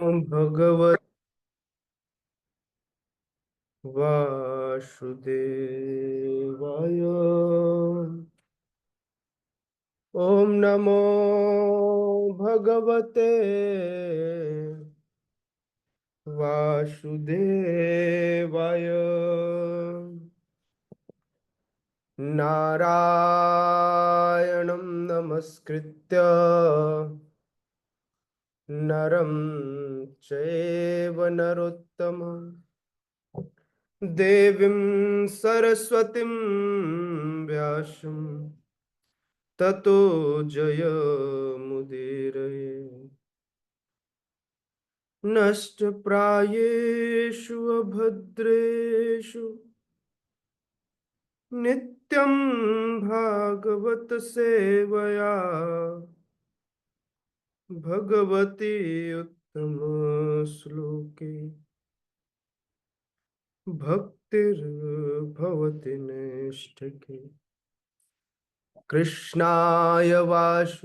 भगवत वासुदेवाय। ओम नमो भगवते वासुदेवाय। नारायणं नमस्कृत्य नरं चैव नरोत्तमं देवीं सरस्वतीं व्यासं ततो जयमुदीरये। नष्टप्रायेषु अभद्रेषु नित्यं भागवत सेवया भगवती उत्तम श्लोके भक्तिर्भवति नैष्ठिकी। कृष्णाय वासुदेवाय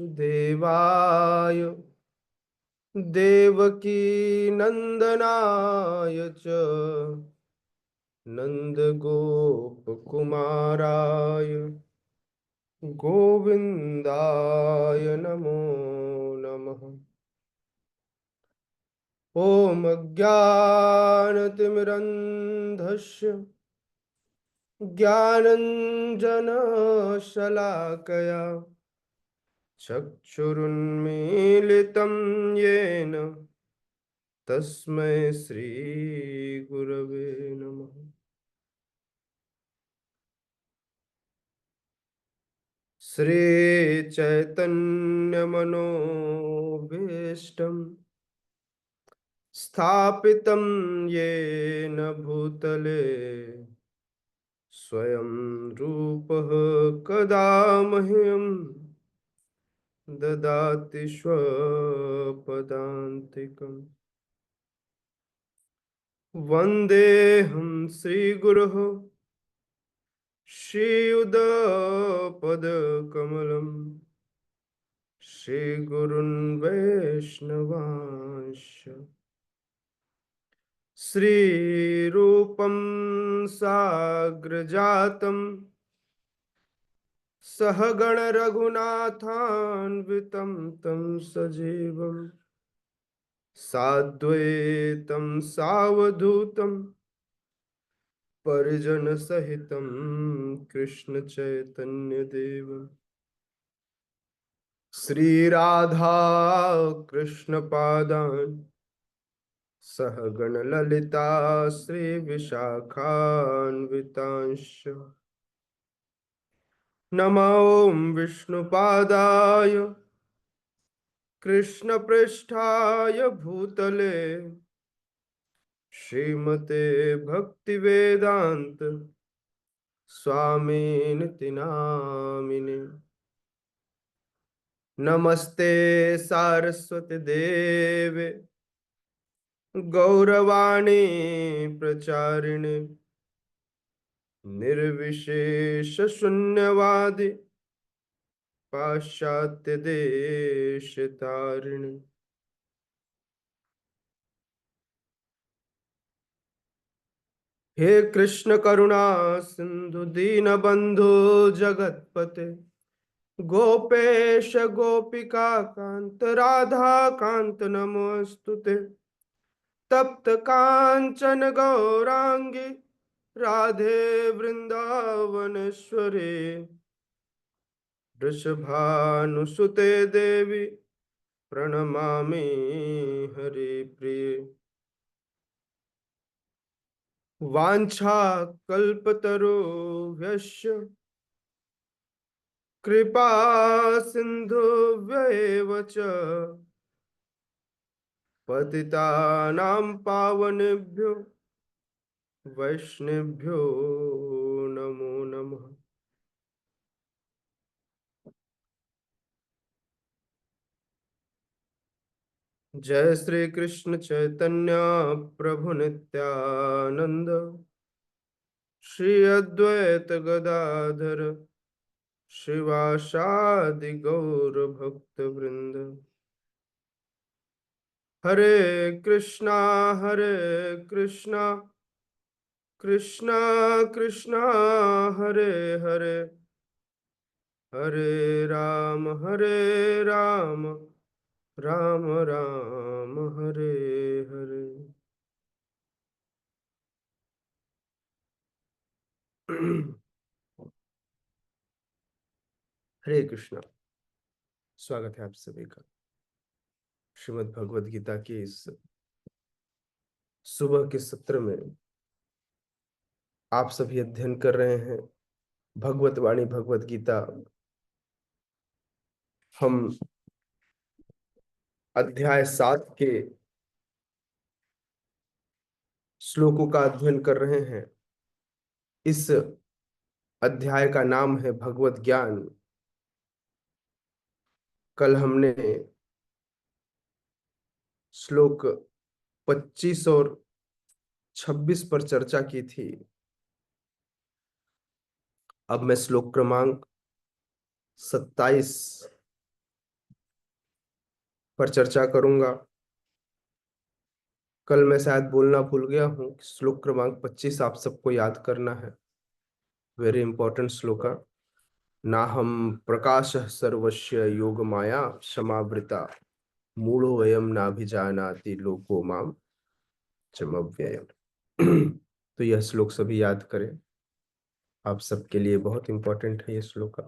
देवकी नंदनाय च नंदगोपकुमाराय गोविन्दाय नमो नमः। ॐ अज्ञानतिमिरन्धस्य ज्ञानञ्जनशलाकया चक्षुरुन्मीलितं येन तस्मै श्रीगुरवे नमः। श्रीचैतन्यमनोभीष्टं स्थापितं येन भूतले स्वयं रूपः कदा मह्यं ददाति स्वपदान्तिकम्। वन्देऽहं श्रीगुरोः श्रीयुतपदकमलं श्रीगुरुन् वैष्णवांश्च श्रीरूपं साग्रजातं सहगण रघुनाथान्वितं तं सजीवं साद्वैतं सावधूतं परिजनसहितं कृष्णचैतन्यदेवं श्रीराधा कृष्णपादान् सहगण ललिता श्रीविशाखान्वितांश्च नमो विष्णुपादाय कृष्णपृष्ठाय भूतले श्रीमते भक्तिवेदांत स्वामिनिति नामिने। नमस्ते सारस्वती देवे गौरवाणी प्रचारिणे निर्विशेष शून्यवादी पाश्चात्य देश तारिणी। हे कृष्ण करुणा सिंधु दीनबंधु जगतपते गोपेश गोपिका कांत राधा कांत नमोस्तुते। तप्त कांचन गौरांगी राधे वृंदावनेश्वरी वृषभानुसुते देवी प्रणमामि हरिप्रिये। वाञ्छाकल्पतरुभ्यश्च कृपा सिन्धुभ्येव च पतितानां पावनेभ्यो वैष्णवेभ्यो नमो नमः। जय श्री कृष्ण चैतन्य प्रभु नित्यानंद श्री अद्वैत गदाधर शिवासादि गौर भक्त वृंद। हरे कृष्णा कृष्णा कृष्णा हरे हरे, हरे राम राम राम हरे हरे। हरे कृष्णा। स्वागत है आप सभी का श्रीमद् भगवद गीता के इस सुबह के सत्र में। आप सभी अध्ययन कर रहे हैं भगवत वाणी भगवद गीता। हम अध्याय 7 के श्लोकों का अध्ययन कर रहे हैं। इस अध्याय का नाम है भगवत ज्ञान। कल हमने श्लोक 25 और 26 पर चर्चा की थी। अब मैं श्लोक क्रमांक 27 पर चर्चा करूंगा। कल मैं शायद बोलना भूल गया हूं कि श्लोक क्रमांक 25 आप सबको याद करना है। वेरी इंपॉर्टेंट श्लोक। नाहम प्रकाशः सर्वस्य योगमाया समावृता मूढ़ो वयम नाभिजानाति लोको माम चमव्ययम्। तो यह श्लोक सभी याद करें। आप सबके लिए बहुत इंपॉर्टेंट है ये श्लोक।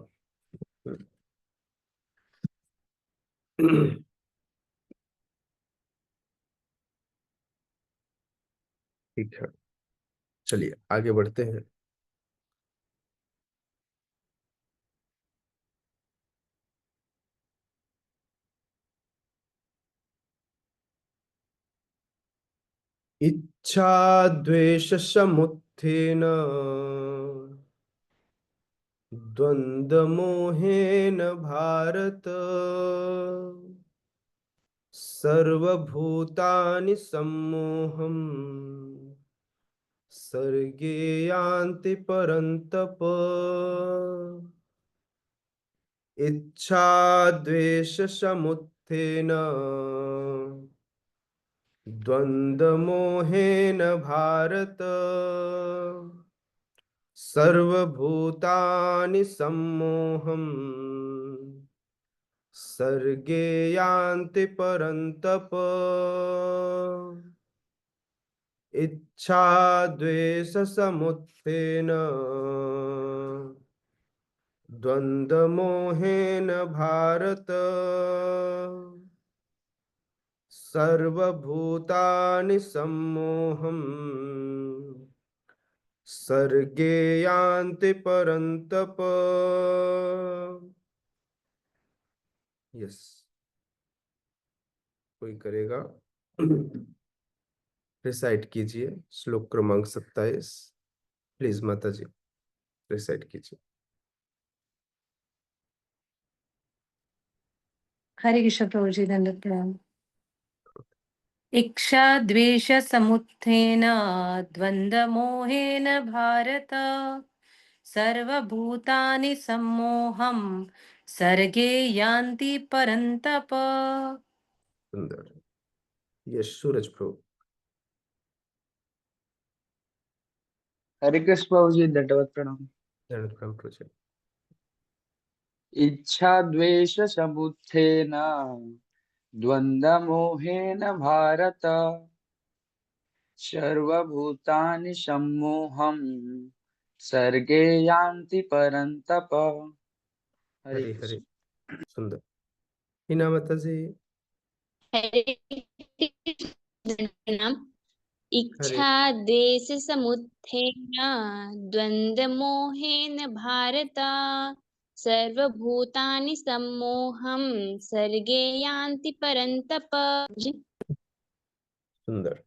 ठीक है, चलिए आगे बढ़ते हैं। इच्छा द्वेष समुत्थेन द्वंद्व मोहेन भारत सर्वभूतानि सम्मोहम् सर्गे यान्ति परन्तप। इच्छा द्वेष समुत्थेन द्वंद्व मोहेन भारत सर्वभूतानि सम्मोहम् सर्गे यान्ति परन्तप। इच्छा द्वेष समुत्थेन द्वंद्व मोहेन भारत सर्वभूतानि सम्मोहम् सर्गे यान्ति परन्तप। यस, कोई करेगा? रिसाइट कीजिए श्लोक क्रमांक 27। प्लीज माता जी रिसाइट कीजिए। हरे कृष्ण प्रभु जी, दंडवत प्रणाम। इच्छा द्वेष समुत्थेन द्वंद्व मोहेन भारत सर्वभूतानि सम्मोहं सर्गे यान्ति परन्तप। सुंदर। यस, सूरज प्रभु। हरे कृष्ण प्रभु जी, दंडवत प्रणाम। दंडवत प्रणाम प्रभु जी। इच्छा द्वेष समुत्थेन द्वंद्व मोहेन भारत सर्वभूतानि सम्मोहं सर्गे यान्ति परन्तप। हरे हरे हरे, कृष्ण। सुंदर। हिना माता जी। हरे कृष्ण। हरे इच्छा द्वेष समुत्थेन द्वंद्व मोहेन भारत सर्वभूतानि सम्मोहं सर्गे यान्ति परन्तप। सुंदर।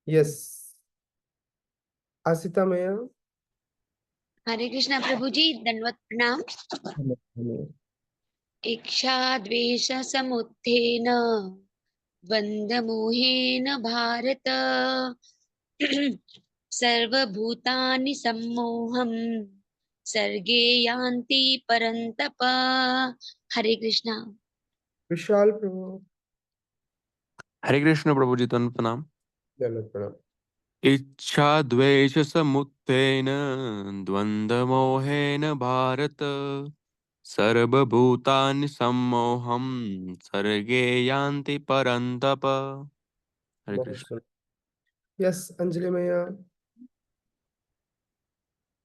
यस, आसिता मैया। हरे कृष्णा प्रभु जी, दंडवत प्रणाम। हम्म। इच्छा द्वेष समुत्थेन द्वंद्व मोहेन भारत सर्वभूतानि सम्मोहं सर्गे यान्ति परन्तप। हरे कृष्णा। विशाल प्रभु। हरे कृष्ण प्रभु जी, तन प्रणाम। दंडवत प्रणाम। इच्छा द्वेष समुत्थेन द्वंद्व मोहेन भारत, सर्वभूतानि सम्मोहं सर्गे यान्ति परन्तप। हरे बहुत कृष्ण। सुंदर। यस अंजलि मैया।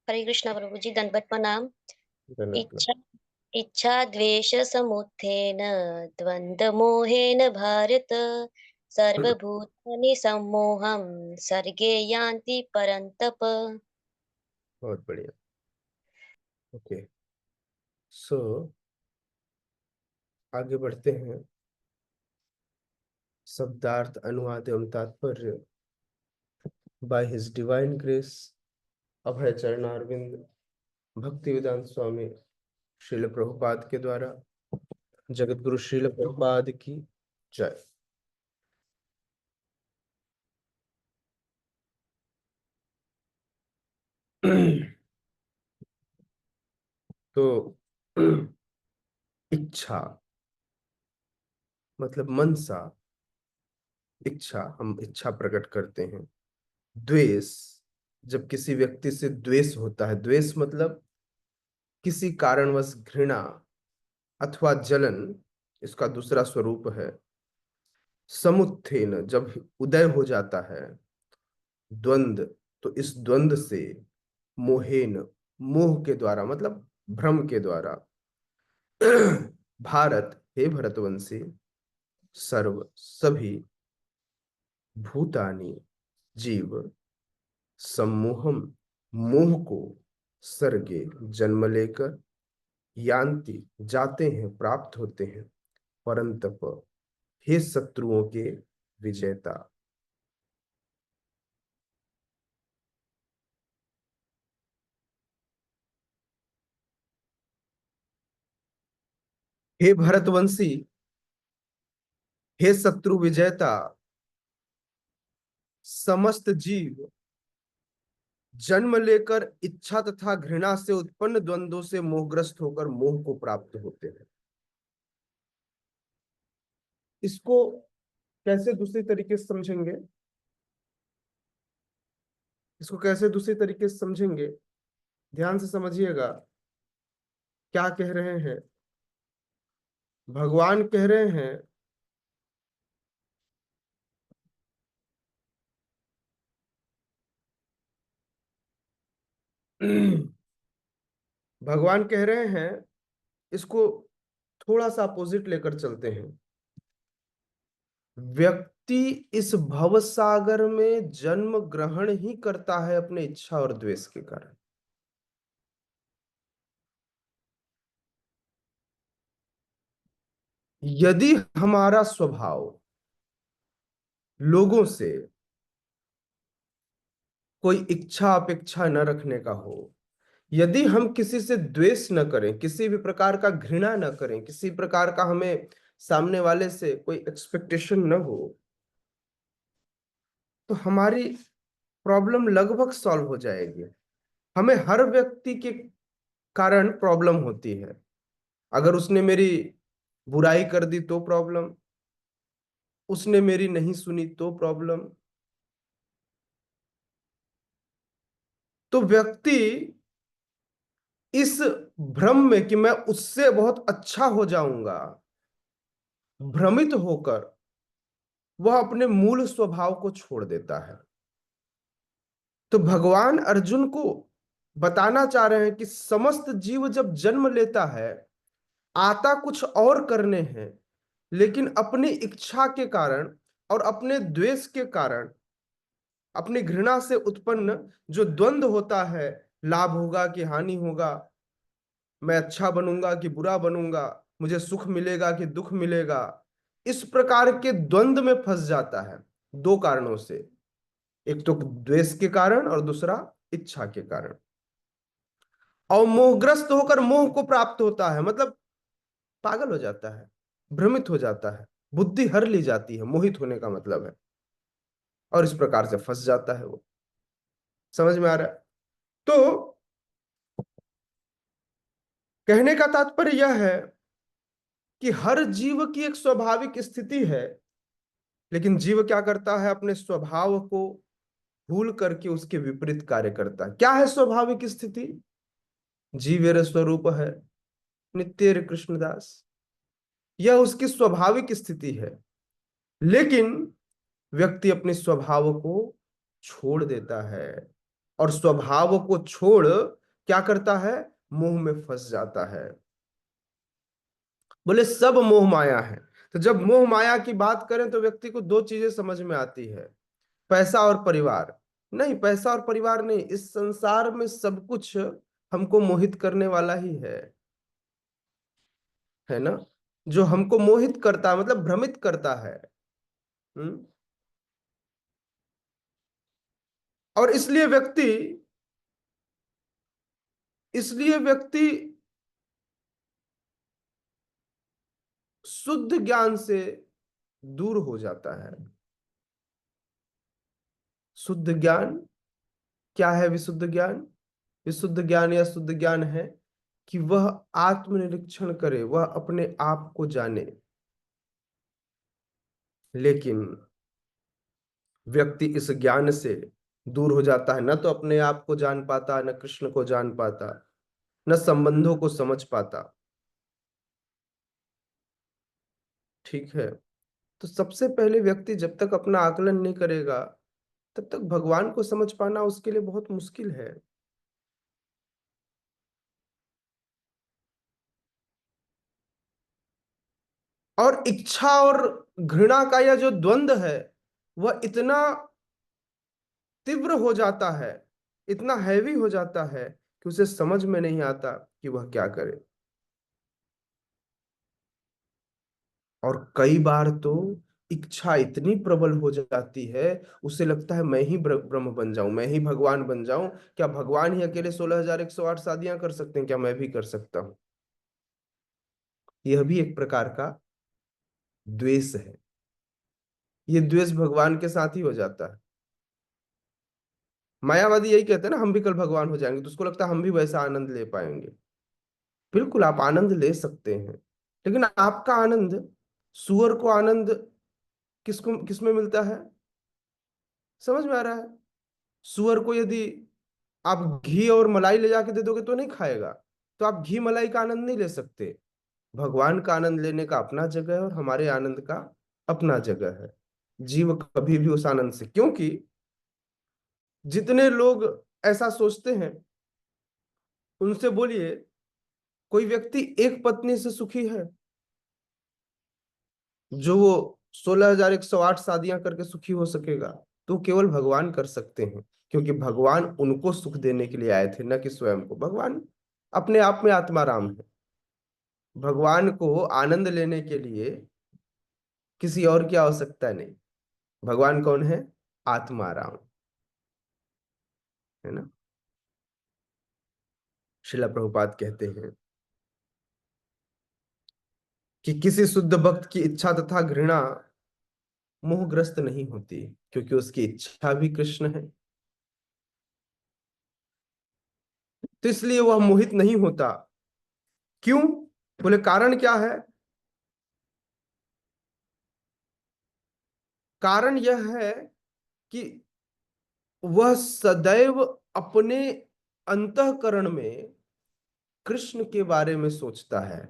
हरे कृष्ण प्रभु जी दंडवत प्रणाम। दंडवत प्रणाम। इच्छा इच्छा द्वेष समुत्थेन द्वंद्व मोहेन भारत सर्वभूतानि सम्मोहं सर्गे यान्ति परन्तप। बहुत बढ़िया। ओके, सो आगे बढ़ते हैं। शब्दार्थ, अनुवाद एवं तात्पर्य बाय हिज डिवाइन ग्रेस अभय चरणारविंद भक्ति वेदांत स्वामी श्रील प्रभुपाद के द्वारा। जगत गुरु श्रील प्रभुपाद की जय। तो इच्छा मतलब मनसा, इच्छा, हम इच्छा प्रकट करते हैं। द्वेष, जब किसी व्यक्ति से द्वेष होता है, द्वेष मतलब किसी कारणवश घृणा अथवा जलन, इसका दूसरा स्वरूप है। समुत्थेन, जब उदय हो जाता है। द्वंद, तो इस द्वंद से मोहेन, मोह के द्वारा मतलब भ्रम के द्वारा। भारत, हे भरतवंशी, सर्व सभी, भूतानी जीव, सम्मोहम मोह को, सर्गे जन्म लेकर, यान्ति जाते हैं, प्राप्त होते हैं, परंतप हे शत्रुओं के विजेता। हे भरतवंशी, हे शत्रु विजेता, समस्त जीव जन्म लेकर इच्छा तथा घृणा से उत्पन्न द्वंद्वों से मोहग्रस्त होकर मोह को प्राप्त होते हैं। इसको कैसे दूसरी तरीके से समझेंगे? इसको कैसे दूसरी तरीके से समझेंगे? ध्यान से समझिएगा। क्या कह रहे हैं? भगवान कह रहे हैं भगवान कह रहे हैं, इसको थोड़ा सा अपोजिट लेकर चलते हैं। व्यक्ति इस भव सागर में जन्म ग्रहण ही करता है अपने इच्छा और द्वेष के कारण। यदि हमारा स्वभाव लोगों से कोई इच्छा अपेक्षा न रखने का हो, यदि हम किसी से द्वेष न करें, किसी भी प्रकार का घृणा न करें, किसी प्रकार का हमें सामने वाले से कोई एक्सपेक्टेशन न हो, तो हमारी प्रॉब्लम लगभग सॉल्व हो जाएगी। हमें हर व्यक्ति के कारण प्रॉब्लम होती है। अगर उसने मेरी बुराई कर दी तो प्रॉब्लम, उसने मेरी नहीं सुनी तो प्रॉब्लम। तो व्यक्ति इस भ्रम में कि मैं उससे बहुत अच्छा हो जाऊंगा, भ्रमित होकर वह अपने मूल स्वभाव को छोड़ देता है। तो भगवान अर्जुन को बताना चाह रहे हैं कि समस्त जीव जब जन्म लेता है, आता कुछ और करने हैं, लेकिन अपनी इच्छा के कारण और अपने द्वेष के कारण, अपनी घृणा से उत्पन्न जो द्वंद्व होता है, लाभ होगा कि हानि होगा, मैं अच्छा बनूंगा कि बुरा बनूंगा, मुझे सुख मिलेगा कि दुख मिलेगा, इस प्रकार के द्वंद्व में फंस जाता है। दो कारणों से, एक तो द्वेष के कारण और दूसरा इच्छा के कारण। और मोहग्रस्त होकर मोह को प्राप्त होता है, मतलब पागल हो जाता है, भ्रमित हो जाता है, बुद्धि हर ली जाती है, मोहित होने का मतलब है, और इस प्रकार से फंस जाता है वो। समझ में आ रहा है? तो कहने का तात्पर्य यह है कि हर जीव की एक स्वाभाविक स्थिति है लेकिन जीव क्या करता है, अपने स्वभाव को भूल करके उसके विपरीत कार्य करता है। क्या है स्वाभाविक स्थिति? जीवेर स्वरूप है नित्य कृष्णदास, यह उसकी स्वाभाविक स्थिति है। लेकिन व्यक्ति अपने स्वभाव को छोड़ देता है, और स्वभाव को छोड़ क्या करता है, मोह में फंस जाता है। बोले सब मोह माया है। तो जब मोह माया की बात करें तो व्यक्ति को दो चीजें समझ में आती है, पैसा और परिवार। नहीं, पैसा और परिवार नहीं, इस संसार में सब कुछ हमको मोहित करने वाला ही है ना। जो हमको मोहित करता है मतलब भ्रमित करता है। हम्म। और इसलिए व्यक्ति शुद्ध ज्ञान से दूर हो जाता है। शुद्ध ज्ञान क्या है? विशुद्ध ज्ञान, विशुद्ध ज्ञान या शुद्ध ज्ञान है कि वह आत्मनिरीक्षण करे, वह अपने आप को जाने। लेकिन व्यक्ति इस ज्ञान से दूर हो जाता है, न तो अपने आप को जान पाता, न कृष्ण को जान पाता, न संबंधों को समझ पाता। ठीक है। तो सबसे पहले व्यक्ति जब तक अपना आकलन नहीं करेगा तब तक भगवान को समझ पाना उसके लिए बहुत मुश्किल है। और इच्छा और घृणा का यह जो द्वंद्व है वह इतना तीव्र हो जाता है, इतना हैवी हो जाता है कि उसे समझ में नहीं आता कि वह क्या करे। और कई बार तो इच्छा इतनी प्रबल हो जाती है, उसे लगता है मैं ही ब्रह्म बन जाऊं, मैं ही भगवान बन जाऊं। क्या भगवान ही अकेले 16,108 शादियां कर सकते हैं? क्या मैं भी कर सकता हूं? यह भी एक प्रकार का द्वेष है। ये द्वेष भगवान के साथ ही हो जाता है। मायावादी यही कहते हैं ना, हम भी कल भगवान हो जाएंगे, तो उसको लगता है हम भी वैसा आनंद ले पाएंगे। बिल्कुल आप आनंद ले सकते हैं, लेकिन आपका आनंद, सुअर को आनंद किसमें मिलता है? समझ में आ रहा है? सुअर को यदि आप घी और मलाई ले जाके दे दोगे तो नहीं खाएगा, तो आप घी मलाई का आनंद नहीं ले सकते। भगवान का आनंद लेने का अपना जगह है और हमारे आनंद का अपना जगह है। जीव कभी भी उस आनंद से, क्योंकि जितने लोग ऐसा सोचते हैं उनसे बोलिए, कोई व्यक्ति एक पत्नी से सुखी है जो वो 16,108 शादियां करके सुखी हो सकेगा? तो केवल भगवान कर सकते हैं, क्योंकि भगवान उनको सुख देने के लिए आए थे, न कि स्वयं को। भगवान अपने आप में आत्माराम है। भगवान को आनंद लेने के लिए किसी और की आवश्यकता नहीं। भगवान कौन है? आत्माराम, है ना। श्रीला प्रभुपाद कहते हैं कि किसी शुद्ध भक्त की इच्छा तथा घृणा मोहग्रस्त नहीं होती, क्योंकि उसकी इच्छा भी कृष्ण है। तो इसलिए वह मोहित नहीं होता। क्यों? बोले कारण क्या है? कारण यह है कि वह सदैव अपने अंतःकरण में कृष्ण के बारे में सोचता है।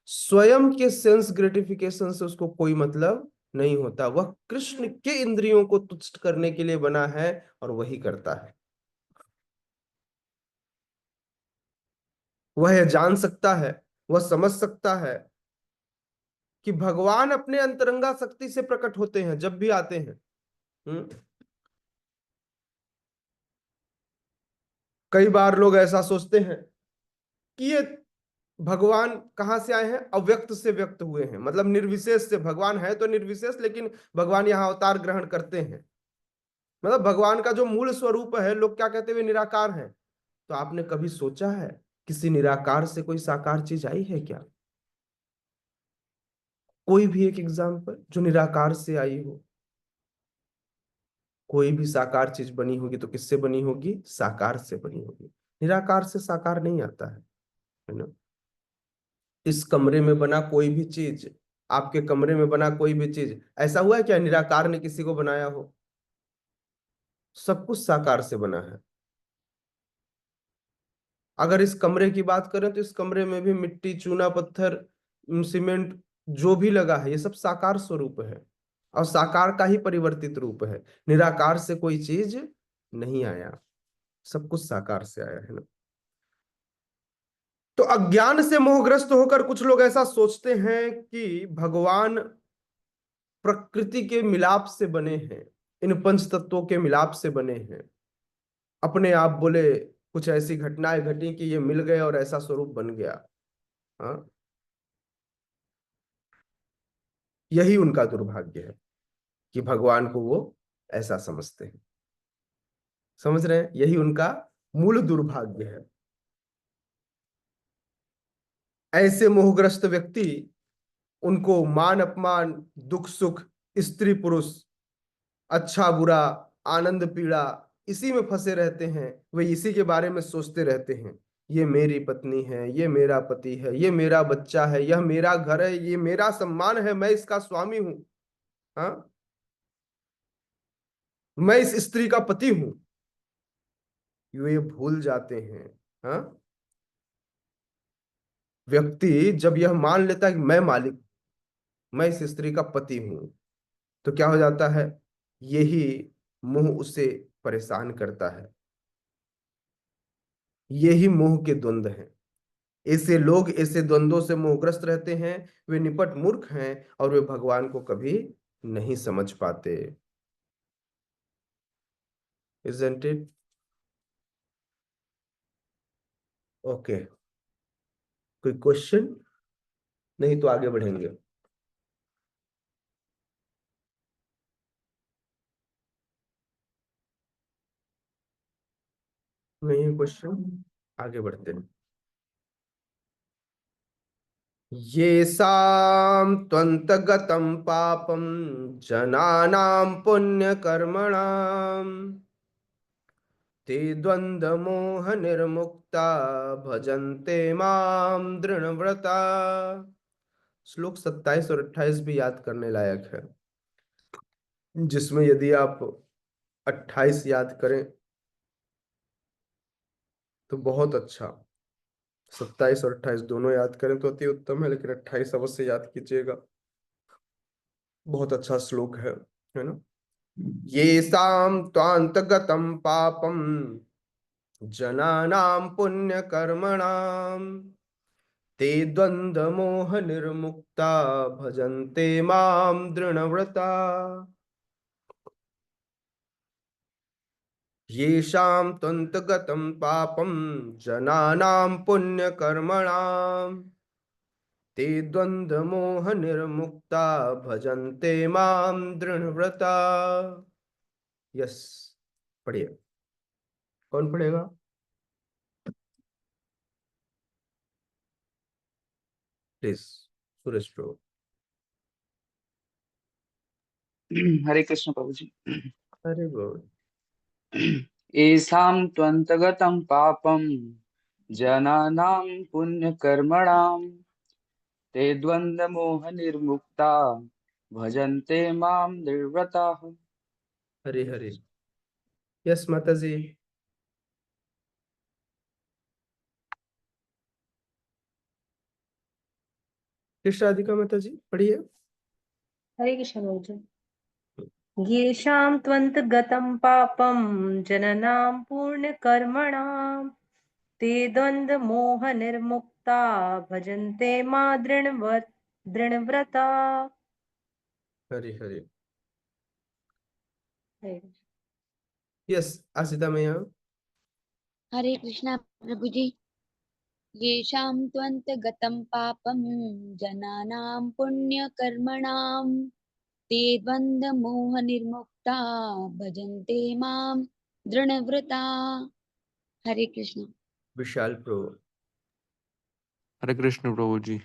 स्वयं के सेंस ग्रेटिफिकेशन से उसको कोई मतलब नहीं होता। वह कृष्ण के इंद्रियों को तुष्ट करने के लिए बना है और वही करता है। वह यह जान सकता है, वह समझ सकता है कि भगवान अपने अंतरंगा शक्ति से प्रकट होते हैं जब भी आते हैं। कई बार लोग ऐसा सोचते हैं कि ये भगवान कहाँ से आए हैं? अव्यक्त से व्यक्त हुए हैं, मतलब निर्विशेष से। भगवान है तो निर्विशेष, लेकिन भगवान यहाँ अवतार ग्रहण करते हैं। मतलब भगवान का जो मूल स्वरूप है, लोग क्या कहते हुए निराकार है। तो आपने कभी सोचा है किसी निराकार से कोई साकार चीज आई है क्या? कोई भी एक एग्जाम्पल जो निराकार से आई हो। कोई भी साकार चीज बनी होगी तो किससे बनी होगी? साकार से बनी होगी। निराकार से साकार नहीं आता है ना। इस कमरे में बना कोई भी चीज आपके कमरे में बना कोई भी चीज, ऐसा हुआ है क्या निराकार ने किसी को बनाया हो? सब कुछ साकार से बना है। अगर इस कमरे की बात करें तो इस कमरे में भी मिट्टी, चूना, पत्थर, सीमेंट जो भी लगा है ये सब साकार स्वरूप है, और साकार का ही परिवर्तित रूप है। निराकार से कोई चीज नहीं आया, सब कुछ साकार से आया है ना। तो अज्ञान से मोहग्रस्त होकर कुछ लोग ऐसा सोचते हैं कि भगवान प्रकृति के मिलाप से बने हैं, इन पंच तत्वों के मिलाप से बने हैं। अपने आप बोले कुछ ऐसी घटनाएं घटी कि ये मिल गए और ऐसा स्वरूप बन गया। हाँ, यही उनका दुर्भाग्य है कि भगवान को वो ऐसा समझते हैं। समझ रहे हैं? यही उनका मूल दुर्भाग्य है। ऐसे मोहग्रस्त व्यक्ति, उनको मान अपमान, दुख सुख, स्त्री पुरुष, अच्छा बुरा, आनंद पीड़ा, इसी में फंसे रहते हैं। वे इसी के बारे में सोचते रहते हैं, ये मेरी पत्नी है, ये मेरा पति है, ये मेरा बच्चा है, यह मेरा घर है, ये मेरा सम्मान है, मैं इसका स्वामी हूं। हाँ, मैं इस स्त्री का पति हूं। ये भूल जाते हैं। हाँ, व्यक्ति जब यह मान लेता है कि मैं मालिक, मैं इस स्त्री का पति हूं, तो क्या हो जाता है? यही मोह उसे परेशान करता है। यही मोह के द्वंद्व हैं। ऐसे लोग ऐसे द्वंद्वों से मोहग्रस्त रहते हैं, वे निपट मूर्ख हैं और वे भगवान को कभी नहीं समझ पाते। Isn't it? ओके, कोई क्वेश्चन? नहीं तो आगे बढ़ेंगे। नहीं है क्वेश्चन, आगे बढ़ते हैं। ये साम त्वंतगतम पापम जनानां पुण्यकर्मणाम ते द्वंद्व मोह निर्मुक्ता भजन्ते माम दृढ़व्रता। श्लोक 27 और 28 भी याद करने लायक है, जिसमें यदि आप 28 याद करें तो बहुत अच्छा। 27 और 28 दोनों याद करें तो अति उत्तम है, लेकिन 28 अवश्य याद कीजिएगा, बहुत अच्छा श्लोक है ना। ये साम त्वांतगतम पापम जनानां पुण्य कर्मणाम ते द्वंद्व मोह निर्मुक्ता भजन्ते माम दृढ़व्रता। येषां त्वन्तगतं पापं जनानां पुण्यकर्मणां ते द्वन्द्वमोह निर्मुक्ता भजन्ते मां दृढ़व्रता। यस, पढ़िए। कौन पढ़ेगा? प्लीज, सुरेश प्रभु। हरे कृष्ण प्रभु जी। अरे बोल। येषां त्वन्तगतं पापं जनानां पुण्यकर्मणां ते द्वन्द्वमोह निर्मुक्ता भजन्ते मां दृढ़व्रताः। हरे हरे। यस माता जी। कृष्ण राधिका माता जी पढ़िए। हरे कृष्ण प्रभु जी। येषां त्वन्तगतं पापं जननां पुण्यकर्मणां ते द्वन्द्वमोहनिर्मुक्ता भजन्ते मा दृढव्रता। हरे हरे। हरे यस आशिता मैया। हरे कृष्णा प्रभु जी। येषां त्वन्तगतं पापं जनानां पुण्यकर्मणां ते द्वन्द्वमोहनिर्मुक्ता भजन्ते मां दृढव्रता। हरे कृष्ण। विशाल प्रभु। हरे कृष्ण प्रभु जी।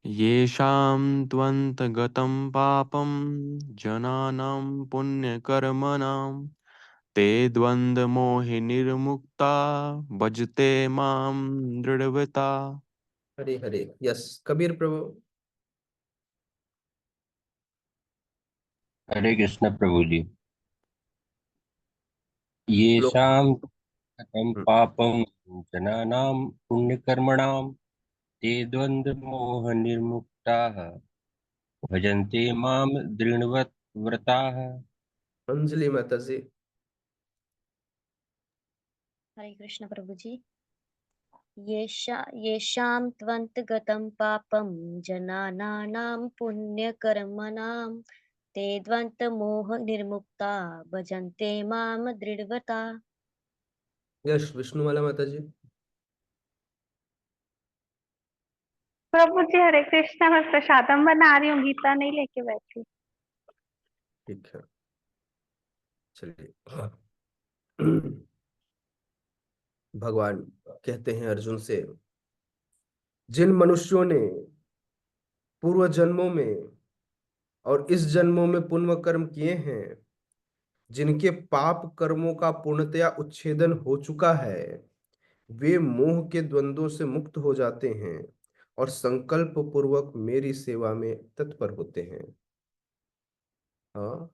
येषां त्वन्तगतं पापं जनानां पुण्यकर्मणां ते द्वन्द्वमोहिनिर्मुक्ता भजते मां दृढ़व्रता। हरे हरे। यस कबीर प्रभु। हरे कृष्ण प्रभु जी। श्लोक। येषां कथं हम्म, पापं जनानां पुण्यकर्मणां ते द्वन्द्वमोहनिर्मुक्ताः भजन्ते मां दृढव्रताः। अंजलि माता जी। हरे कृष्ण प्रभु जी। येषां त्वन्तगतं पापं जनानां पुण्यकर्मणां ते द्वन्द्वमोहनिर्मुक्ता भजन्ते मां दृढव्रता। यश विष्णुवाला माता जी। प्रभु जी हरे कृष्णा। मैं प्रसादम बना रही हूँ, गीता नहीं लेके बैठी। ठीक है, चलिए। भगवान कहते हैं अर्जुन से, जिन मनुष्यों ने पूर्व जन्मों में और इस जन्मों में पुण्य कर्म किए हैं, जिनके पाप कर्मों का पूर्णतया उच्छेदन हो चुका है, वे मोह के द्वंद्वों से मुक्त हो जाते हैं और संकल्प पूर्वक मेरी सेवा में तत्पर होते हैं। हाँ,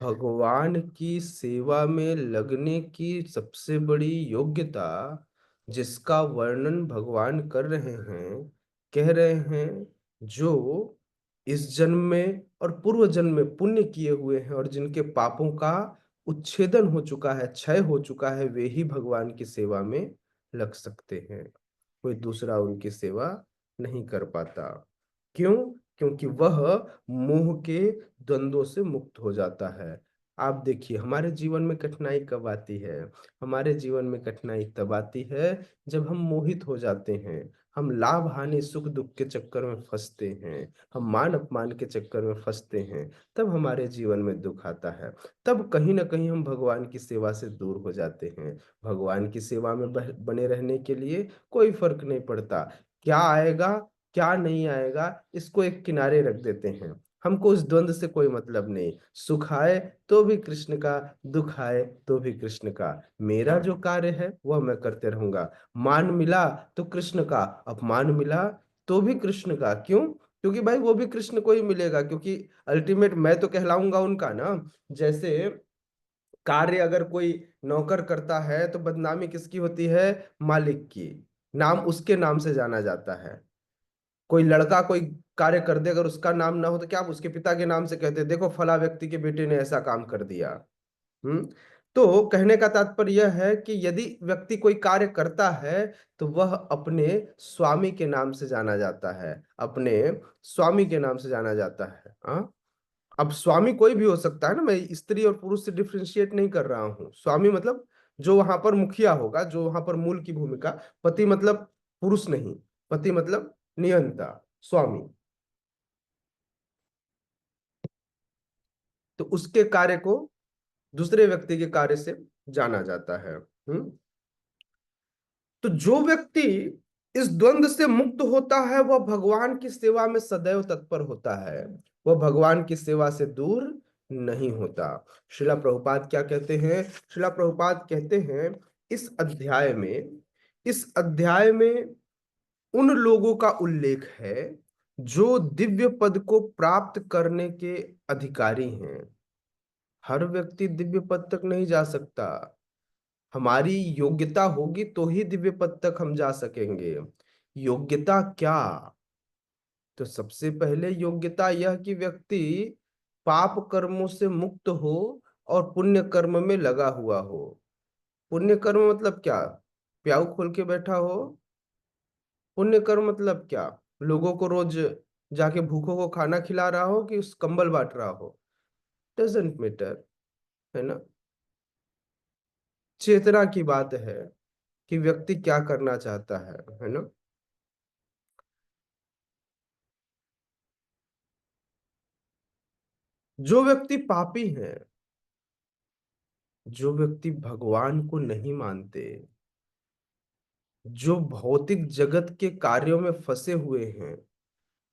भगवान की सेवा में लगने की सबसे बड़ी योग्यता, जिसका वर्णन भगवान कर रहे हैं, कह रहे हैं, जो इस जन्म में और पूर्व जन्म में पुण्य किए हुए हैं और जिनके पापों का उच्छेदन हो चुका है, क्षय हो चुका है, वे ही भगवान की सेवा में लग सकते हैं। कोई दूसरा उनकी सेवा नहीं कर पाता। क्यों? क्योंकि वह मोह के द्वंद्वों से मुक्त हो जाता है। आप देखिए, हमारे जीवन में कठिनाई कब आती है? हमारे जीवन में कठिनाई तब आती है जब हम मोहित हो जाते हैं, हम लाभ हानि सुख दुख के चक्कर में फंसते हैं, हम मान अपमान के चक्कर में फंसते हैं, तब हमारे जीवन में दुख आता है। तब कहीं ना कहीं हम भगवान की सेवा से दूर हो जाते हैं। भगवान की सेवा में बने रहने के लिए कोई फर्क नहीं पड़ता, क्या आएगा क्या नहीं आएगा, इसको एक किनारे रख देते हैं। हमको उस द्वंद से कोई मतलब नहीं, सुख आए तो भी कृष्ण का, दुख आए तो भी कृष्ण का। मेरा जो कार्य है वह मैं करते रहूंगा। मान मिला तो कृष्ण का, अपमान मिला तो भी कृष्ण का। क्यों? क्योंकि भाई वो भी कृष्ण को ही मिलेगा, क्योंकि अल्टीमेट मैं तो कहलाऊंगा उनका ना। जैसे कार्य अगर कोई नौकर करता है तो बदनामी किसकी होती है? मालिक की। नाम उसके नाम से जाना जाता है। कोई लड़का कोई कार्य कर दे, अगर उसका नाम ना हो तो क्या आप उसके पिता के नाम से कहते हैं, देखो फला व्यक्ति के बेटे ने ऐसा काम कर दिया। हम्म। तो कहने का तात्पर्य यह है कि यदि व्यक्ति कोई कार्य करता है तो वह अपने स्वामी के नाम से जाना जाता है, अपने स्वामी के नाम से जाना जाता है। हाँ, अब स्वामी कोई भी हो सकता है ना, मैं स्त्री और पुरुष से डिफरेंशिएट नहीं कर रहा हूँ। स्वामी मतलब जो वहां पर मुखिया होगा, जो वहां पर मूल की भूमिका। पति मतलब पुरुष नहीं, पति मतलब नियंता, स्वामी। तो उसके कार्य को दूसरे व्यक्ति के कार्य से जाना जाता है। तो जो व्यक्ति इस द्वंद से मुक्त होता है वह भगवान की सेवा में सदैव तत्पर होता है, वह भगवान की सेवा से दूर नहीं होता। श्रीला प्रभुपाद क्या कहते हैं? श्रीला प्रभुपाद कहते हैं, इस अध्याय में उन लोगों का उल्लेख है जो दिव्य पद को प्राप्त करने के अधिकारी हैं। हर व्यक्ति दिव्य पद तक नहीं जा सकता। हमारी योग्यता होगी तो ही दिव्य पद तक हम जा सकेंगे। योग्यता क्या? तो सबसे पहले योग्यता यह कि व्यक्ति पाप कर्मों से मुक्त हो और पुण्य कर्म में लगा हुआ हो। पुण्य कर्म मतलब क्या? प्याऊ खोल के बैठा हो? पुण्य कर्म मतलब क्या? लोगों को रोज जाके भूखों को खाना खिला रहा हो कि उस कंबल बांट रहा हो? डजेंट मैटर, है ना। चेतना की बात है कि व्यक्ति क्या करना चाहता है ना। जो व्यक्ति पापी है, जो व्यक्ति भगवान को नहीं मानते, जो भौतिक जगत के कार्यों में फंसे हुए हैं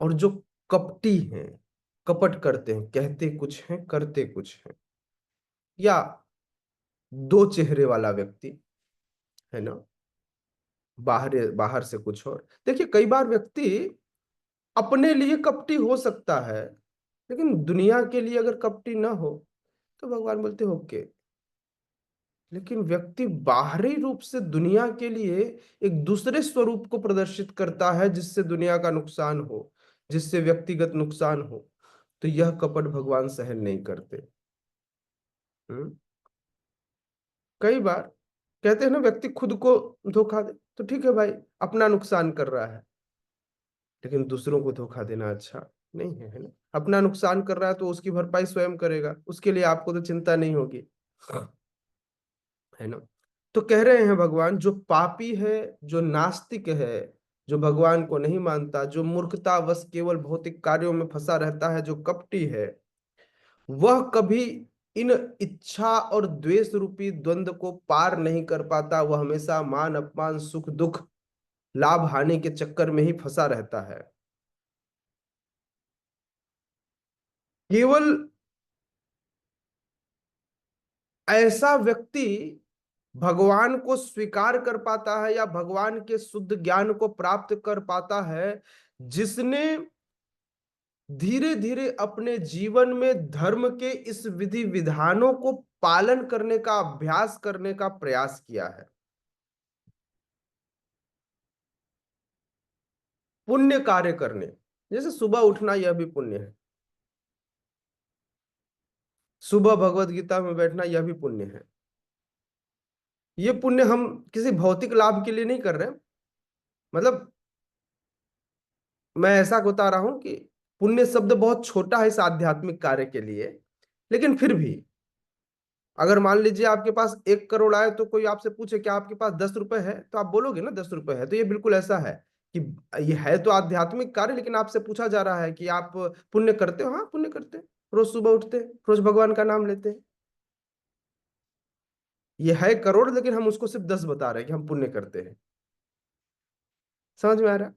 और जो कपटी हैं, कपट करते हैं, कहते कुछ हैं करते कुछ हैं, या दो चेहरे वाला व्यक्ति, है ना, बाहर बाहर से कुछ और। देखिए, कई बार व्यक्ति अपने लिए कपटी हो सकता है लेकिन दुनिया के लिए अगर कपटी ना हो तो भगवान बोलते ओके। लेकिन व्यक्ति बाहरी रूप से दुनिया के लिए एक दूसरे स्वरूप को प्रदर्शित करता है जिससे दुनिया का नुकसान हो, जिससे व्यक्तिगत नुकसान हो, तो यह कपट भगवान सहन नहीं करते। कई बार कहते हैं ना, व्यक्ति खुद को धोखा दे तो ठीक है भाई, अपना नुकसान कर रहा है, लेकिन दूसरों को धोखा देना अच्छा नहीं है, है ना। अपना नुकसान कर रहा है तो उसकी भरपाई स्वयं करेगा, उसके लिए आपको तो चिंता नहीं होगी, है ना। तो कह रहे हैं भगवान, जो पापी है, जो नास्तिक है, जो भगवान को नहीं मानता, जो मूर्खतावश केवल भौतिक कार्यों में फंसा रहता है, जो कपटी है, वह कभी इन इच्छा और द्वेष रूपी द्वंद्व को पार नहीं कर पाता। वह हमेशा मान अपमान, सुख दुख, लाभ हानि के चक्कर में ही फंसा रहता है। केवल ऐसा व्यक्ति भगवान को स्वीकार कर पाता है या भगवान के शुद्ध ज्ञान को प्राप्त कर पाता है, जिसने धीरे धीरे अपने जीवन में धर्म के इस विधि विधानों को पालन करने का अभ्यास करने का प्रयास किया है। पुण्य कार्य करने, जैसे सुबह उठना, यह भी पुण्य है। सुबह भगवत गीता में बैठना, यह भी पुण्य है। ये पुण्य हम किसी भौतिक लाभ के लिए नहीं कर रहे, मतलब मैं ऐसा बता रहा हूं कि पुण्य शब्द बहुत छोटा है इस आध्यात्मिक कार्य के लिए, लेकिन फिर भी अगर मान लीजिए आपके पास 1 करोड़ आए तो कोई आपसे पूछे क्या आपके पास 10 रुपए है, तो आप बोलोगे ना 10 रुपए है। तो ये बिल्कुल ऐसा है कि ये है तो आध्यात्मिक कार्य, लेकिन आपसे पूछा जा रहा है कि आप पुण्य करते हो। हाँ, पुण्य करते हैं, रोज सुबह उठते हैं, रोज भगवान का नाम लेते हैं। ये है करोड़, लेकिन हम उसको सिर्फ 10 बता रहे हैं कि हम पुण्य करते हैं। समझ में आ रहा है?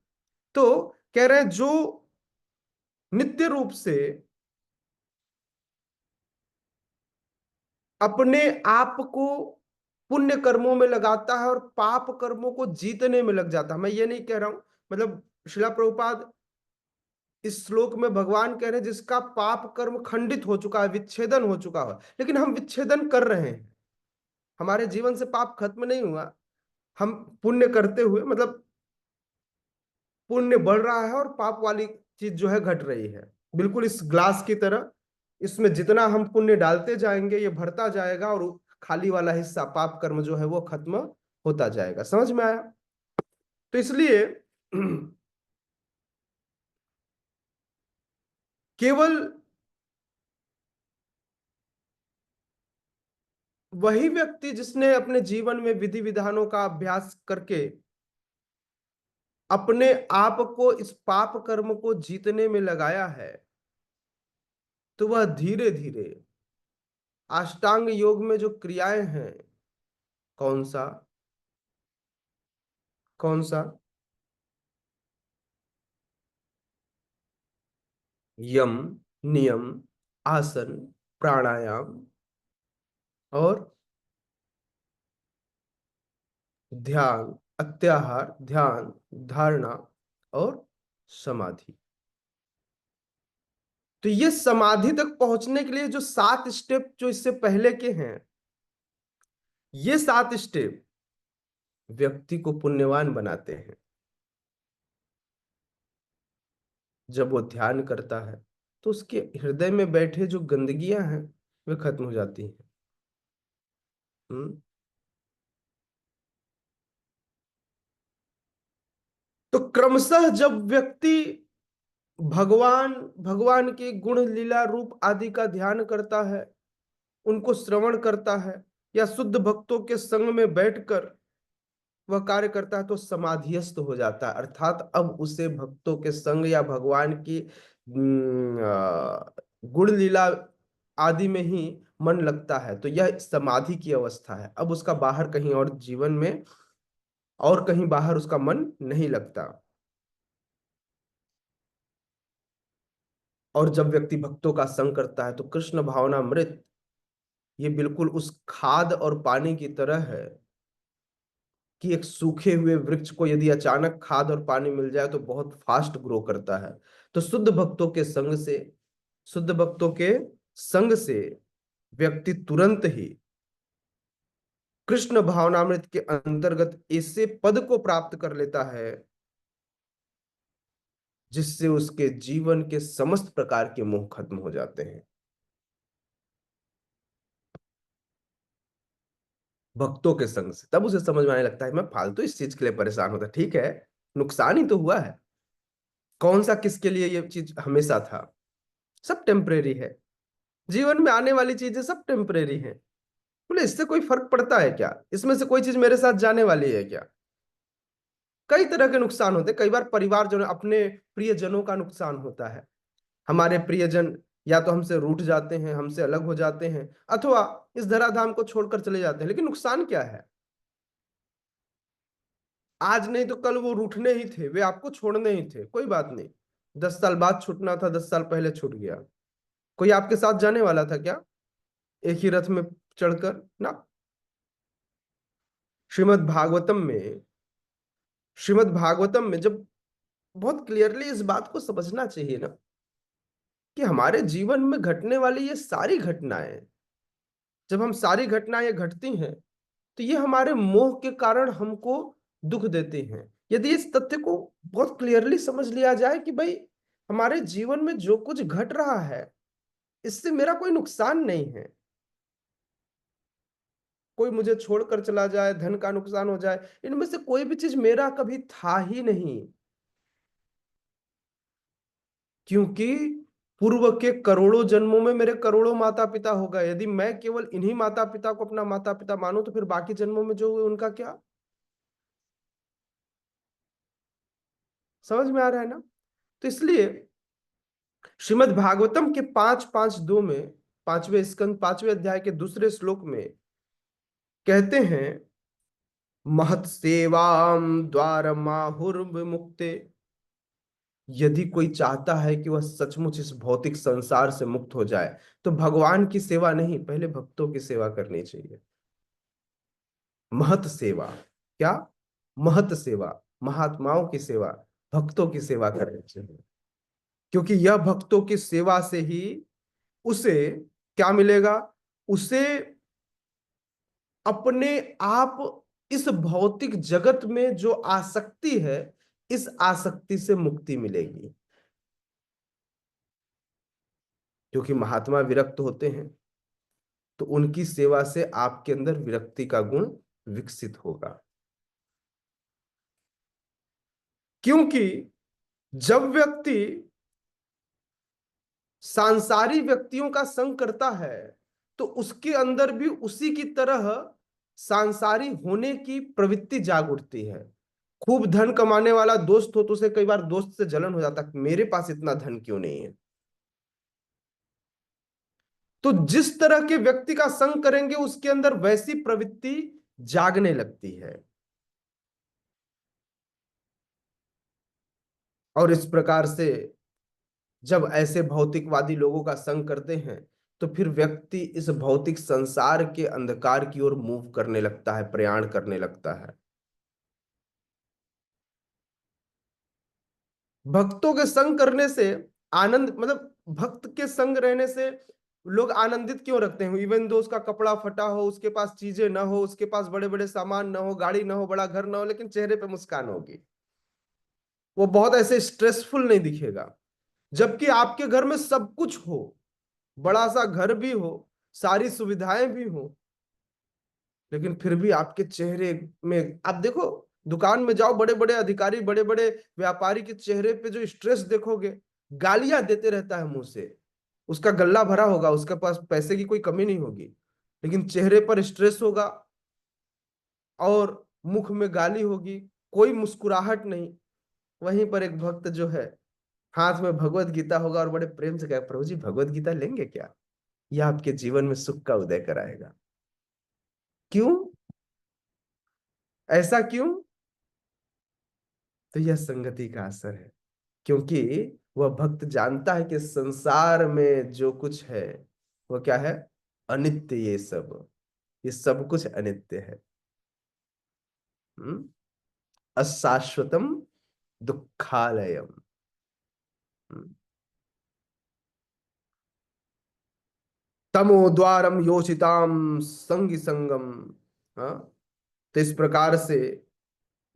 तो कह रहे हैं जो नित्य रूप से अपने आप को पुण्य कर्मों में लगाता है और पाप कर्मों को जीतने में लग जाता है। मैं ये नहीं कह रहा हूं, मतलब श्रीला प्रभुपाद इस श्लोक में भगवान कह रहे हैं जिसका पाप कर्म खंडित हो चुका है, विच्छेदन हो चुका है, लेकिन हम विच्छेदन कर रहे हैं। हमारे जीवन से पाप खत्म नहीं हुआ, हम पुण्य करते हुए, मतलब पुण्य बढ़ रहा है और पाप वाली चीज जो है घट रही है। बिल्कुल इस ग्लास की तरह, इसमें जितना हम पुण्य डालते जाएंगे ये भरता जाएगा और खाली वाला हिस्सा पाप कर्म जो है वो खत्म होता जाएगा। समझ में आया? तो इसलिए केवल वही व्यक्ति जिसने अपने जीवन में विधि विधानों का अभ्यास करके अपने आप को इस पाप कर्म को जीतने में लगाया है, तो वह धीरे धीरे अष्टांग योग में जो क्रियाएं हैं, कौन सा कौन सा यम, नियम, आसन, प्राणायाम और ध्यान, अत्याहार, ध्यान, धारणा और समाधि। तो ये समाधि तक पहुंचने के लिए जो 7 स्टेप जो इससे पहले के हैं, ये 7 स्टेप व्यक्ति को पुण्यवान बनाते हैं। जब वो ध्यान करता है तो उसके हृदय में बैठे जो गंदगियां हैं वे खत्म हो जाती हैं। तो क्रमशः जब व्यक्ति भगवान भगवान के गुण लीला रूप आदि का ध्यान करता है, उनको श्रवण करता है या शुद्ध भक्तों के संग में बैठकर वह कार्य करता है, तो समाधिस्थ हो जाता है। अर्थात अब उसे भक्तों के संग या भगवान की गुण लीला आदि में ही मन लगता है। तो यह समाधि की अवस्था है। अब उसका बाहर कहीं और जीवन में और कहीं बाहर उसका मन नहीं लगता। और जब व्यक्ति भक्तों का संग करता है तो कृष्ण भावनामृत ये बिल्कुल उस खाद और पानी की तरह है कि एक सूखे हुए वृक्ष को यदि अचानक खाद और पानी मिल जाए तो बहुत फास्ट ग्रो करता है। तो शुद्ध भक्तों के संग से शुद्ध भक्तों के संग से व्यक्ति तुरंत ही कृष्ण भावनामृत के अंतर्गत ऐसे पद को प्राप्त कर लेता है जिससे उसके जीवन के समस्त प्रकार के मोह खत्म हो जाते हैं। भक्तों के संग से तब उसे समझ में आने लगता है मैं फालतू इस चीज के लिए परेशान होता, ठीक है नुकसान ही तो हुआ है, कौन सा किसके लिए ये चीज हमेशा था, सब टेम्परेरी है, जीवन में आने वाली चीजें सब टेम्परेरी हैं। बोले इससे कोई फर्क पड़ता है क्या, इसमें से कोई चीज मेरे साथ जाने वाली है क्या। कई तरह के नुकसान होते हैं, कई बार परिवारजनों अपने प्रियजनों का नुकसान होता है, हमारे प्रियजन या तो हमसे रूठ जाते हैं, हमसे अलग हो जाते हैं, अथवा इस धराधाम को छोड़कर चले जाते हैं। लेकिन नुकसान क्या है, आज नहीं तो कल वो रूठने ही थे, वे आपको छोड़ने ही थे, कोई बात नहीं, 10 साल बाद छूटना था, 10 साल पहले छूट गया। कोई आपके साथ जाने वाला था क्या एक ही रथ में चढ़कर ना। श्रीमद् भागवतम में श्रीमद् भागवतम में जब बहुत क्लियरली इस बात को समझना चाहिए ना कि हमारे जीवन में घटने वाली ये सारी घटनाएं, जब हम सारी घटनाएं ये घटती हैं तो ये हमारे मोह के कारण हमको दुख देती हैं। यदि इस तथ्य को बहुत क्लियरली समझ लिया जाए कि भाई हमारे जीवन में जो कुछ घट रहा है इससे मेरा कोई नुकसान नहीं है, कोई मुझे छोड़कर चला जाए, धन का नुकसान हो जाए, इनमें से कोई भी चीज मेरा कभी था ही नहीं, क्योंकि पूर्व के करोड़ों जन्मों में मेरे करोड़ों माता पिता हो गए। यदि मैं केवल इन्हीं माता पिता को अपना माता पिता मानूं तो फिर बाकी जन्मों में जो हुए उनका क्या। समझ में आ रहा है ना। तो इसलिए श्रीमद् भागवतम के 5-5-2 में, 5वें स्कंद 5वें अध्याय के दूसरे श्लोक में कहते हैं महत सेवाम द्वार माहुर्विमुक्ते। यदि कोई चाहता है कि वह सचमुच इस भौतिक संसार से मुक्त हो जाए तो भगवान की सेवा नहीं, पहले भक्तों की सेवा करनी चाहिए। महत सेवा क्या, महत सेवा, महात्माओं की सेवा, भक्तों की सेवा करनी चाहिए, क्योंकि यह भक्तों की सेवा से ही उसे क्या मिलेगा, उसे अपने आप इस भौतिक जगत में जो आसक्ति है इस आसक्ति से मुक्ति मिलेगी। क्योंकि महात्मा विरक्त होते हैं तो उनकी सेवा से आपके अंदर विरक्ति का गुण विकसित होगा। क्योंकि जब व्यक्ति सांसारी व्यक्तियों का संग करता है तो उसके अंदर भी उसी की तरह सांसारी होने की प्रवृत्ति जाग उठती है। खूब धन कमाने वाला दोस्त हो तो उसे कई बार दोस्त से जलन हो जाता है, मेरे पास इतना धन क्यों नहीं है। तो जिस तरह के व्यक्ति का संग करेंगे उसके अंदर वैसी प्रवृत्ति जागने लगती है। और इस प्रकार से जब ऐसे भौतिकवादी लोगों का संग करते हैं तो फिर व्यक्ति इस भौतिक संसार के अंधकार की ओर मूव करने लगता है, प्रयाण करने लगता है। भक्तों के संग करने से आनंद, मतलब भक्त के संग रहने से लोग आनंदित क्यों रखते हैं, इवन दो उसका कपड़ा फटा हो, उसके पास चीजें ना हो, उसके पास बड़े बड़े सामान ना हो, गाड़ी ना हो, बड़ा घर ना हो, लेकिन चेहरे पे मुस्कान होगी, वो बहुत ऐसे स्ट्रेसफुल नहीं दिखेगा। जबकि आपके घर में सब कुछ हो, बड़ा सा घर भी हो, सारी सुविधाएं भी हो, लेकिन फिर भी आपके चेहरे में आप देखो, दुकान में जाओ, बड़े बड़े अधिकारी, बड़े बड़े व्यापारी के चेहरे पे जो स्ट्रेस देखोगे, गालियां देते रहता है मुंह से, उसका गल्ला भरा होगा, उसके पास पैसे की कोई कमी नहीं होगी, लेकिन चेहरे पर स्ट्रेस होगा और मुख में गाली होगी, कोई मुस्कुराहट नहीं। वहीं पर एक भक्त जो है हाथ में भगवत गीता होगा और बड़े प्रेम से कहे प्रभु जी भगवत गीता लेंगे क्या, यह आपके जीवन में सुख का उदय कराएगा। क्यों, ऐसा क्यों, तो यह संगति का असर है। क्योंकि वह भक्त जानता है कि संसार में जो कुछ है वो क्या है, अनित्य, ये सब कुछ अनित्य है। अशाश्वतम दुखालयम। हम्म, तमो द्वारम योषिताम संगी संगम। हाँ, तो इस प्रकार से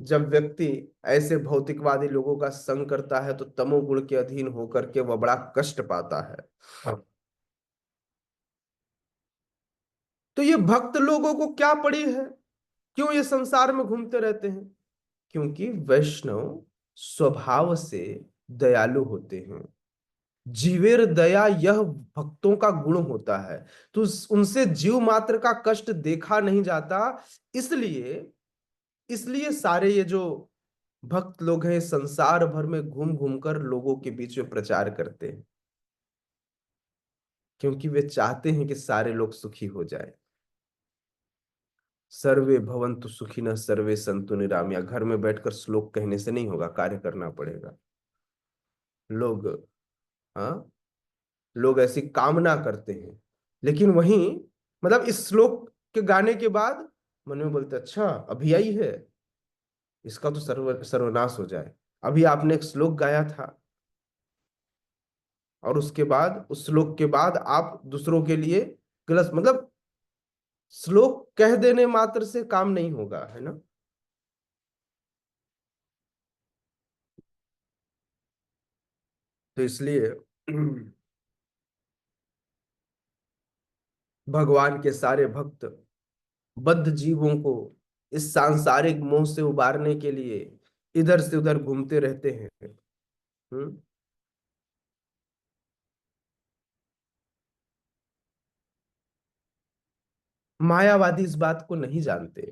जब व्यक्ति ऐसे भौतिकवादी लोगों का संग करता है तो तमोगुण के अधीन होकर के वह बड़ा कष्ट पाता है। तो ये भक्त लोगों को क्या पड़ी है, क्यों ये संसार में घूमते रहते हैं? क्योंकि वैष्णव स्वभाव से दयालु होते हैं। जीवेर दया यह भक्तों का गुण होता है। तो उनसे जीव मात्र का कष्ट देखा नहीं जाता। इसलिए इसलिए सारे ये जो भक्त लोग हैं संसार भर में घूम घूम कर लोगों के बीच में प्रचार करते हैं, क्योंकि वे चाहते हैं कि सारे लोग सुखी हो जाए। सर्वे भवन्तु सुखिनः सर्वे सन्तु निरामया। घर में बैठकर श्लोक कहने से नहीं होगा, कार्य करना पड़ेगा। लोग, हाँ, लोग ऐसी कामना करते हैं, लेकिन वहीं मतलब इस श्लोक के गाने के बाद मन में बोलते अच्छा अभी आई है, इसका तो सर्वनाश हो जाए। अभी आपने एक श्लोक गाया था और उसके बाद उस श्लोक के बाद आप दूसरों के लिए गलत, मतलब श्लोक कह देने मात्र से काम नहीं होगा, है ना। तो इसलिए भगवान के सारे भक्त बद्ध जीवों को इस सांसारिक मोह से उबारने के लिए इधर से उधर घूमते रहते हैं। हम्म। मायावादी इस बात को नहीं जानते,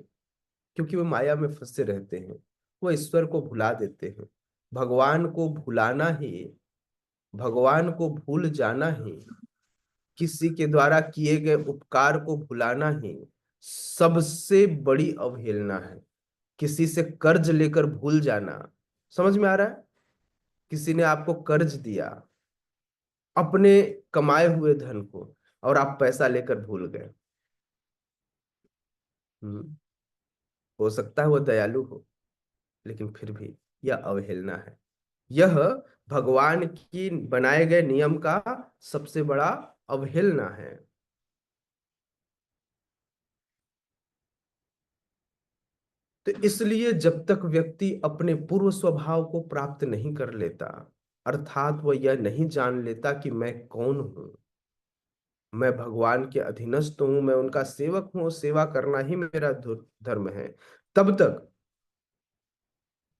क्योंकि वो माया में फंसे रहते हैं। वो ईश्वर को भुला देते हैं। भगवान को भुलाना ही, भगवान को भूल जाना ही, किसी के द्वारा किए गए उपकार को भुलाना ही सबसे बड़ी अवहेलना है। किसी से कर्ज लेकर भूल जाना, समझ में आ रहा है? किसी ने आपको कर्ज दिया अपने कमाए हुए धन को, और आप पैसा लेकर भूल गए। हम्म, हो सकता है वो दयालु हो, लेकिन फिर भी यह अवहेलना है। यह भगवान की बनाए गए नियम का सबसे बड़ा अवहेलना है। तो इसलिए जब तक व्यक्ति अपने पूर्व स्वभाव को प्राप्त नहीं कर लेता, अर्थात वह यह नहीं जान लेता कि मैं कौन हूं, मैं भगवान के अधीनस्थ हूं, मैं उनका सेवक हूं, सेवा करना ही मेरा धर्म है, तब तक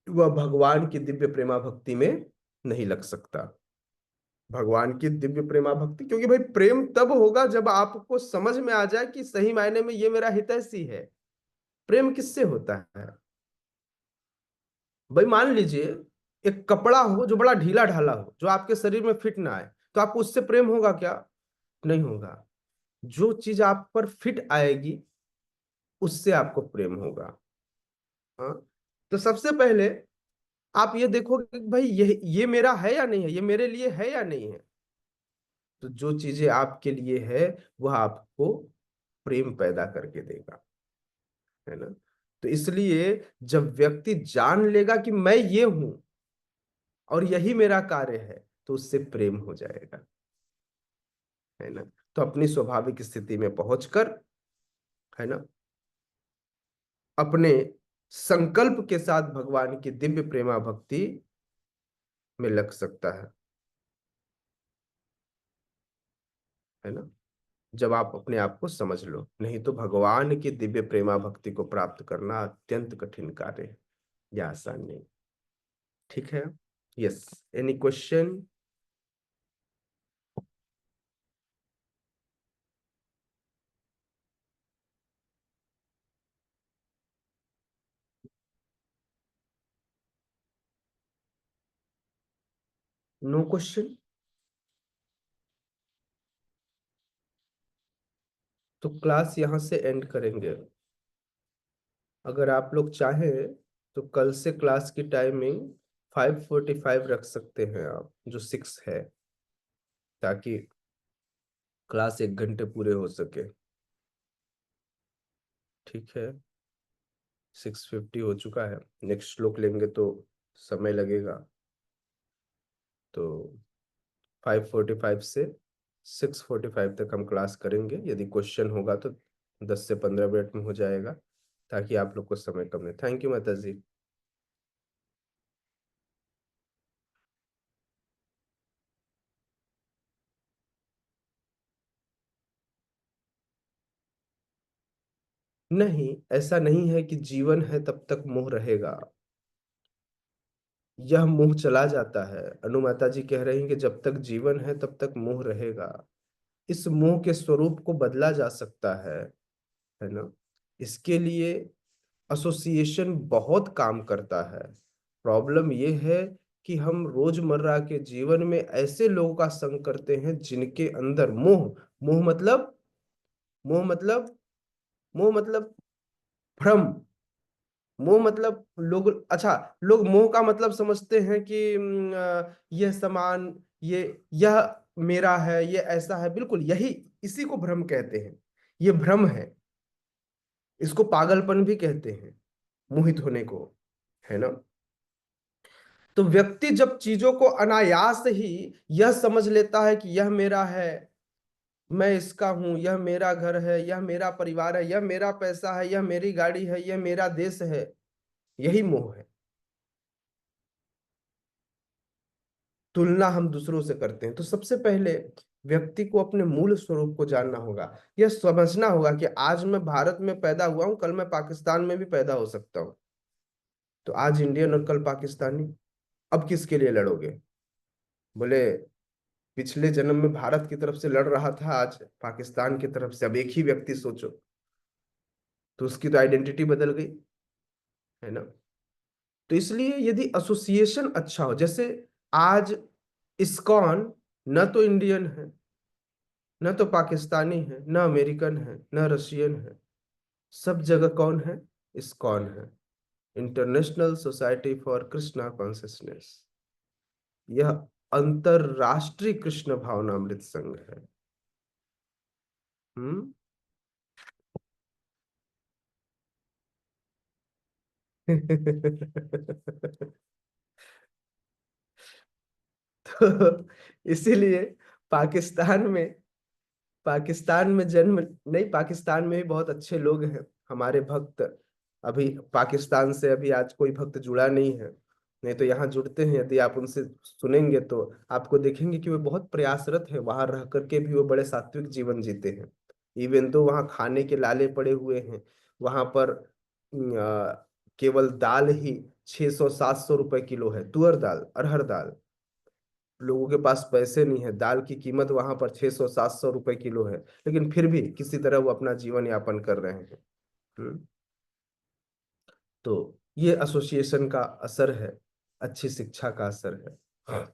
वह भगवान की दिव्य प्रेमा भक्ति में नहीं लग सकता। भगवान की दिव्य प्रेमा भक्ति, क्योंकि भाई प्रेम तब होगा जब आपको समझ में आ जाए कि सही मायने में ये मेरा हितैषी है। प्रेम किससे होता है? भाई मान लीजिए एक कपड़ा हो जो बड़ा ढीला ढाला हो, जो आपके शरीर में फिट ना आए, तो आपको उससे प्रेम होगा क्या? नहीं होगा। जो चीज आप पर फिट आएगी उससे आपको प्रेम होगा। हाँ, तो सबसे पहले आप ये देखो कि भाई ये मेरा है या नहीं है, ये मेरे लिए है या नहीं है। तो जो चीजें आपके लिए है वह आपको प्रेम पैदा करके देगा, है ना। तो इसलिए जब व्यक्ति जान लेगा कि मैं ये हूं और यही मेरा कार्य है, तो उससे प्रेम हो जाएगा, है ना। तो अपनी स्वाभाविक स्थिति में पहुंचकर, है ना, अपने संकल्प के साथ भगवान की दिव्य प्रेमा भक्ति में लग सकता है ना। जब आप अपने आप को समझ लो, नहीं तो भगवान की दिव्य प्रेमा भक्ति को प्राप्त करना अत्यंत कठिन कार्य है, या आसान नहीं। ठीक है। Yes, any question? No question? तो क्लास यहां से एंड करेंगे। अगर आप लोग चाहें तो कल से क्लास की टाइमिंग 5:45 रख सकते हैं आप, जो 6 है, ताकि क्लास 1 घंटे पूरे हो सके। ठीक है, 6:50 हो चुका है। नेक्स्ट श्लोक लेंगे तो समय लगेगा, तो 5:45 से 6:45 तक हम क्लास करेंगे। यदि क्वेश्चन होगा तो 10 से 15 मिनट में हो जाएगा, ताकि आप लोग को समय कम है। थैंक यू माता जी। नहीं, ऐसा नहीं है कि जीवन है तब तक मोह रहेगा। यह मोह चला जाता है। अनुमाता जी कह रही हैं कि जब तक जीवन है तब तक मोह रहेगा। इस मोह के स्वरूप को बदला जा सकता है ना। इसके लिए एसोसिएशन बहुत काम करता है। प्रॉब्लम यह है कि हम रोजमर्रा के जीवन में ऐसे लोगों का संग करते हैं जिनके अंदर मोह, मोह मतलब मोह मतलब मोह मतलब भ्रम। मोह मतलब लोग, अच्छा, लोग मोह का मतलब समझते हैं कि यह सामान, यह मेरा है, ये ऐसा है। बिल्कुल यही, इसी को भ्रम कहते हैं। ये भ्रम है। इसको पागलपन भी कहते हैं, मोहित होने को, है ना। तो व्यक्ति जब चीजों को अनायास ही यह समझ लेता है कि यह मेरा है, मैं इसका हूं, यह मेरा घर है, यह मेरा परिवार है, यह मेरा पैसा है, यह मेरी गाड़ी है, यह मेरा देश है, यही मोह है। तुलना हम दूसरों से करते हैं। तो सबसे पहले व्यक्ति को अपने मूल स्वरूप को जानना होगा। यह समझना होगा कि आज मैं भारत में पैदा हुआ हूं, कल मैं पाकिस्तान में भी पैदा हो सकता हूं। तो आज इंडियन और कल पाकिस्तानी। अब किसके लिए लड़ोगे? बोले पिछले जन्म में भारत की तरफ से लड़ रहा था, आज पाकिस्तान की तरफ से। अब एक ही व्यक्ति सोचो, तो उसकी तो आइडेंटिटी बदल गई, है ना। तो इसलिए यदि एसोसिएशन अच्छा हो, जैसे आज इस्कॉन न तो इंडियन है, न तो पाकिस्तानी है, न अमेरिकन है, न रशियन है। सब जगह कौन है? इस्कॉन है, international society for Krishna consciousness. यह अंतरराष्ट्रीय कृष्ण भावनामृत संघ है। हम्म। तो इसीलिए पाकिस्तान में पाकिस्तान में जन्म नहीं, पाकिस्तान में भी बहुत अच्छे लोग हैं, हमारे भक्त। अभी पाकिस्तान से अभी आज कोई भक्त जुड़ा नहीं है, नहीं तो यहाँ जुड़ते हैं। यदि आप उनसे सुनेंगे तो आपको देखेंगे कि वे बहुत प्रयासरत हैं, वहां रह करके भी वो बड़े सात्विक जीवन जीते हैं। इवन तो वहाँ खाने के लाले पड़े हुए हैं। वहां पर केवल दाल ही 600-700 रुपए किलो है, तुअर दाल, अरहर दाल। लोगों के पास पैसे नहीं है, दाल की कीमत वहां पर 600-700 रुपए किलो है, लेकिन फिर भी किसी तरह वो अपना जीवन यापन कर रहे हैं। हम्म। तो ये एसोसिएशन का असर है, अच्छी शिक्षा का असर है।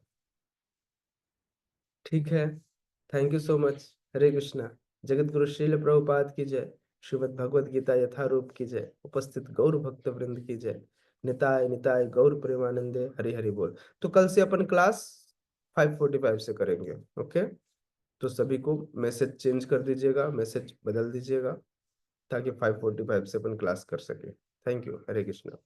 ठीक है, थैंक यू सो मच। हरे कृष्णा। जगत गुरु श्रील प्रभुपाद की जय। श्रीमद् भगवद गीता यथारूप की जय। उपस्थित गौर भक्त वृंद की जय। निताय निताय गौर प्रेमानंदे। हरि हरि बोल। तो कल से अपन क्लास 5:45 से करेंगे। ओके। तो सभी को मैसेज चेंज कर दीजिएगा, मैसेज बदल दीजिएगा, ताकि 5:45 से अपन क्लास कर सके। Thank you. हरे कृष्णा।